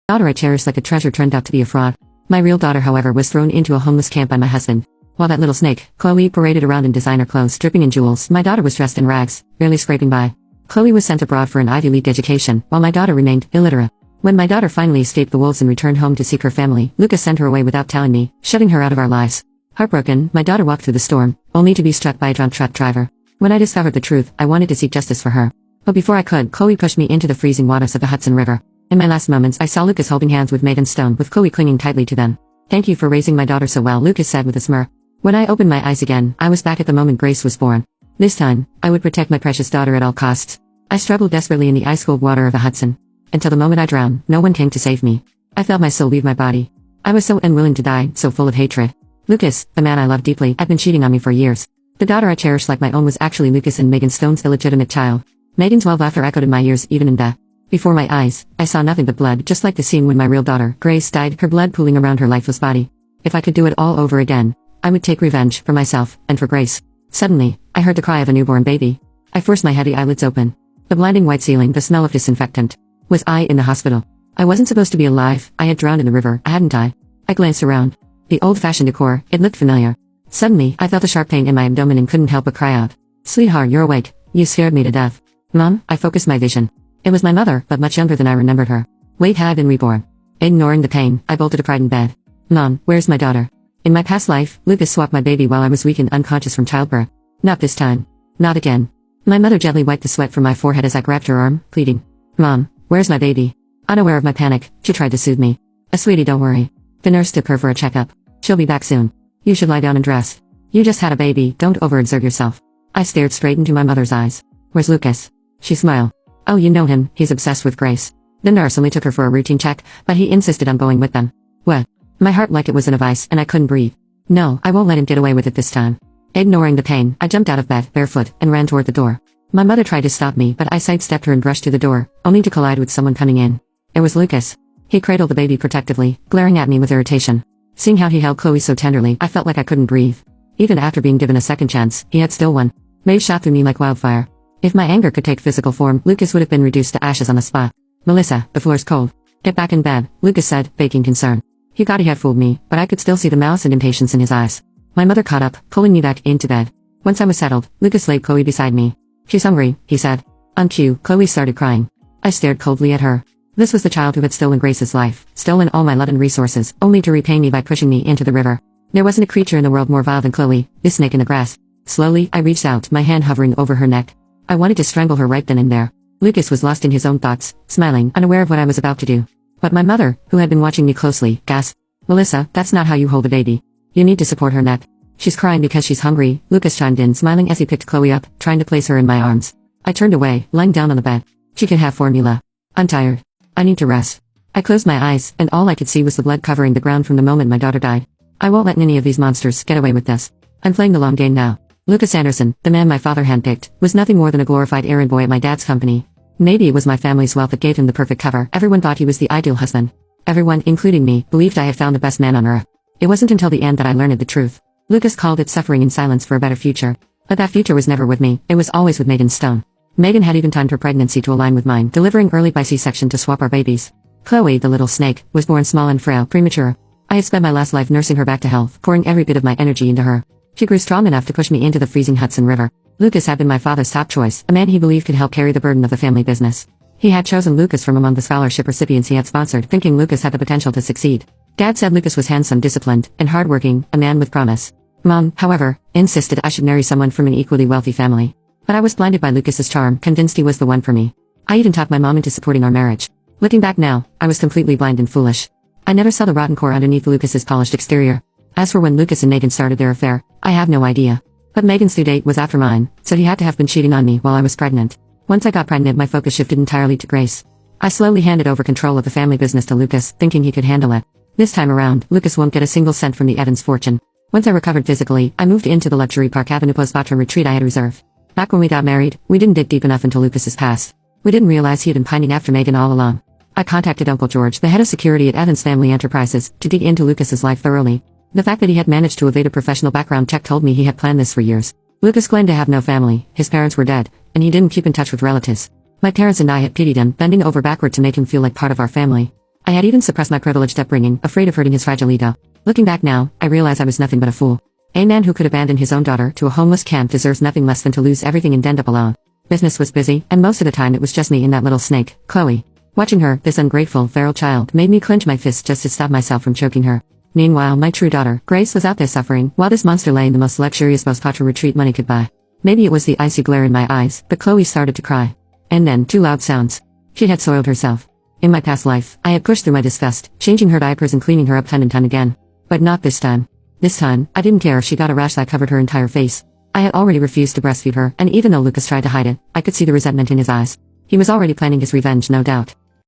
Daughter I cherished like a treasure turned out to be a fraud. My real daughter, however, was thrown into a homeless camp by my husband. While that little snake, Chloe, paraded around in designer clothes, dripping in jewels, my daughter was dressed in rags, barely scraping by. Chloe was sent abroad for an Ivy League education, while my daughter remained illiterate. When my daughter finally escaped the wolves and returned home to seek her family, Lucas sent her away without telling me, shutting her out of our lives. Heartbroken, my daughter walked through the storm, only to be struck by a drunk truck driver. When I discovered the truth, I wanted to seek justice for her. But before I could, Chloe pushed me into the freezing waters of the Hudson River. In my last moments, I saw Lucas holding hands with Megan Stone, with Chloe clinging tightly to them. "Thank you for raising my daughter so well," Lucas said with a smirk. When I opened my eyes again, I was back at the moment Grace was born. This time, I would protect my precious daughter at all costs. I struggled desperately in the ice-cold water of the Hudson. Until the moment I drowned, no one came to save me. I felt my soul leave my body. I was so unwilling to die, so full of hatred. Lucas, the man I loved deeply, had been cheating on me for years. The daughter I cherished like my own was actually Lucas and Megan Stone's illegitimate child. Megan's wild laughter echoed in my ears even in death. Before my eyes, I saw nothing but blood, just like the scene when my real daughter, Grace, died, her blood pooling around her lifeless body. If I could do it all over again, I would take revenge for myself and for Grace. Suddenly, I heard the cry of a newborn baby. I forced my heavy eyelids open. The blinding white ceiling, the smell of disinfectant. Was I in the hospital? I wasn't supposed to be alive. I had drowned in the river, hadn't I? I glanced around. The old-fashioned decor, it looked familiar. Suddenly, I felt a sharp pain in my abdomen and couldn't help but cry out. "Sweetheart, you're awake. You scared me to death." "Mom," I focused my vision. It was my mother, but much younger than I remembered her. Wade had been reborn. Ignoring the pain, I bolted upright in bed. "Mom, where's my daughter?" In my past life, Lucas swapped my baby while I was weak and unconscious from childbirth. Not this time. Not again. My mother gently wiped the sweat from my forehead as I grabbed her arm, pleading. "Mom, where's my baby?" Unaware of my panic, she tried to soothe me. "Sweetie, don't worry. The nurse took her for a checkup. She'll be back soon. You should lie down and rest. You just had a baby, don't overexert yourself." I stared straight into my mother's eyes. "Where's Lucas?" She smiled. "Oh, you know him, he's obsessed with Grace." The nurse only took her for a routine check, but he insisted on going with them. What? My heart like it was in a vice, and I couldn't breathe. No, I won't let him get away with it this time. Ignoring the pain, I jumped out of bed, barefoot, and ran toward the door. My mother tried to stop me, but I sidestepped her and rushed to the door, only to collide with someone coming in. It was Lucas. He cradled the baby protectively, glaring at me with irritation. Seeing how he held Chloe so tenderly, I felt like I couldn't breathe. Even after being given a second chance, he had still won. Rage shot through me like wildfire. If my anger could take physical form, Lucas would have been reduced to ashes on the spot. "Melissa, the floor's cold. Get back in bed," Lucas said, faking concern. He thought he had fooled me, but I could still see the malice and impatience in his eyes. My mother caught up, pulling me back into bed. Once I was settled, Lucas laid Chloe beside me. "She's hungry," he said. On cue, Chloe started crying. I stared coldly at her. This was the child who had stolen Grace's life, stolen all my love and resources, only to repay me by pushing me into the river. There wasn't a creature in the world more vile than Chloe, this snake in the grass. Slowly, I reached out, my hand hovering over her neck. I wanted to strangle her right then and there. Lucas was lost in his own thoughts, smiling, unaware of what I was about to do. But my mother, who had been watching me closely, gasped. "Melissa, that's not how you hold a baby. You need to support her neck. She's crying because she's hungry," Lucas chimed in, smiling as he picked Chloe up, trying to place her in my arms. I turned away, lying down on the bed. "She can have formula. I'm tired. I need to rest." I closed my eyes, and all I could see was the blood covering the ground from the moment my daughter died. I won't let any of these monsters get away with this. I'm playing the long game now. Lucas Anderson, the man my father handpicked, was nothing more than a glorified errand boy at my dad's company. Maybe it was my family's wealth that gave him the perfect cover. Everyone thought he was the ideal husband. Everyone, including me, believed I had found the best man on earth. It wasn't until the end that I learned the truth. Lucas called it suffering in silence for a better future. But that future was never with me, it was always with Megan Stone. Megan had even timed her pregnancy to align with mine, delivering early by C-section to swap our babies. Chloe, the little snake, was born small and frail, premature. I had spent my last life nursing her back to health, pouring every bit of my energy into her. She grew strong enough to push me into the freezing Hudson River. Lucas had been my father's top choice, a man he believed could help carry the burden of the family business. He had chosen Lucas from among the scholarship recipients he had sponsored, thinking Lucas had the potential to succeed. Dad said Lucas was handsome, disciplined, and hardworking, a man with promise. Mom, however, insisted I should marry someone from an equally wealthy family. But I was blinded by Lucas's charm, convinced he was the one for me. I even talked my mom into supporting our marriage. Looking back now, I was completely blind and foolish. I never saw the rotten core underneath Lucas's polished exterior. As for when Lucas and Megan started their affair, I have no idea. But Megan's due date was after mine, so he had to have been cheating on me while I was pregnant. Once I got pregnant, my focus shifted entirely to Grace. I slowly handed over control of the family business to Lucas, thinking he could handle it. This time around, Lucas won't get a single cent from the Evans fortune. Once I recovered physically, I moved into the luxury Park Avenue postpartum retreat I had reserved. Back when we got married, we didn't dig deep enough into Lucas's past. We didn't realize he had been pining after Megan all along. I contacted Uncle George, the head of security at Evans Family Enterprises, to dig into Lucas's life thoroughly. The fact that he had managed to evade a professional background check told me he had planned this for years. Lucas claimed to have no family, his parents were dead, and he didn't keep in touch with relatives. My parents and I had pitied him, bending over backward to make him feel like part of our family. I had even suppressed my privileged upbringing, afraid of hurting his fragile ego. Looking back now, I realize I was nothing but a fool. A man who could abandon his own daughter to a homeless camp deserves nothing less than to lose everything and end up alone. Business was busy, and most of the time it was just me and that little snake, Chloe. Watching her, this ungrateful, feral child, made me clench my fists just to stop myself from choking her. Meanwhile, my true daughter, Grace, was out there suffering, while this monster lay in the most luxurious, most posh retreat money could buy. Maybe it was the icy glare in my eyes, but Chloe started to cry. And then, two loud sounds. She had soiled herself. In my past life, I had pushed through my disgust, changing her diapers and cleaning her up time and time again. But not this time. This time, I didn't care if she got a rash that covered her entire face. I had already refused to breastfeed her, and even though Lucas tried to hide it, I could see the resentment in his eyes. He was already planning his revenge, no doubt.